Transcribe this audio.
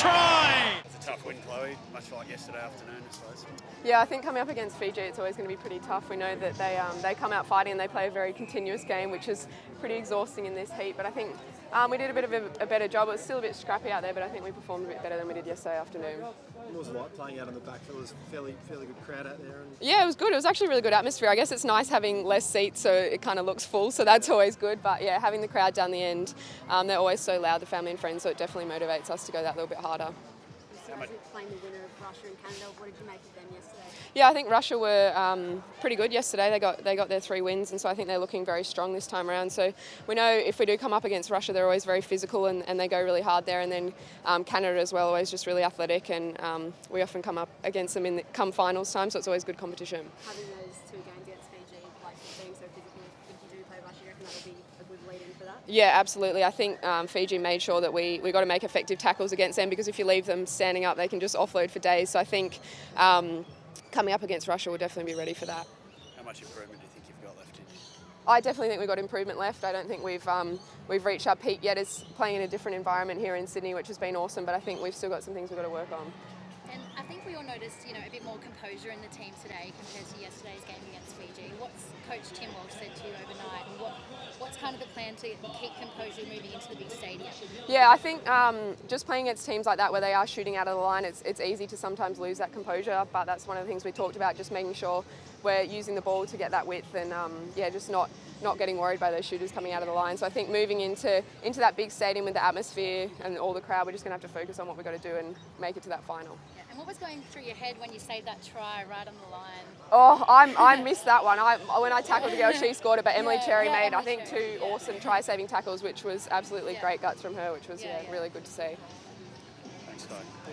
try! It's a tough win, Chloe, much like yesterday afternoon, I suppose. Yeah, I think coming up against Fiji, it's always going to be pretty tough. We know that they come out fighting and they play a very continuous game, which is pretty exhausting in this heat. But I think we did a bit of a better job. It was still a bit scrappy out there, but I think we performed a bit better than we did yesterday afternoon. What was it like playing out on the back? It was a fairly good crowd out there. Yeah, it was good. It was actually a really good atmosphere. I guess it's nice having less seats so it kind of looks full, so that's always good. But yeah, having the crowd down the end, they're always so loud, the family and friends, so it definitely motivates us to go that little bit harder. Playing the winner of Russia and Canada, what did you make of them yesterday? Yeah, I think Russia were pretty good yesterday. They got their 3 wins, and so I think they're looking very strong this time around. So we know if we do come up against Russia, they're always very physical and they go really hard there. And then Canada as well, always just really athletic, and we often come up against them come finals time, so it's always good competition. Having those 2 games against Fiji, like being so physical, if you do play Russia, you reckon that'll be a good lead-in for that? Yeah, absolutely. I think Fiji made sure that we got to make effective tackles against them, because if you leave them standing up, they can just offload for days. So I think coming up against Russia, we'll definitely be ready for that. How much improvement do you think you've got left in you? I definitely think we've got improvement left. I don't think we've reached our peak yet as playing in a different environment here in Sydney, which has been awesome, but I think we've still got some things we've got to work on. And I think we all noticed, a bit more composure in the team today compared to yesterday's game against Fiji. What's Coach Tim Walsh said to you overnight, and what's kind of the plan to keep composure moving into the big stadium? Yeah, I think just playing against teams like that where they are shooting out of the line, it's easy to sometimes lose that composure, but that's one of the things we talked about, just making sure we're using the ball to get that width and just not getting worried by those shooters coming out of the line. So I think moving into that big stadium with the atmosphere and all the crowd, we're just going to have to focus on what we've got to do and make it to that final. Yeah. And what was going through your head when you saved that try right on the line? Oh, I missed that one. When I tackled a girl, she scored it, but Emily Cherry made, I think, 2 awesome try-saving tackles, which was absolutely great guts from her, which was really good to see. Thanks, Chloe.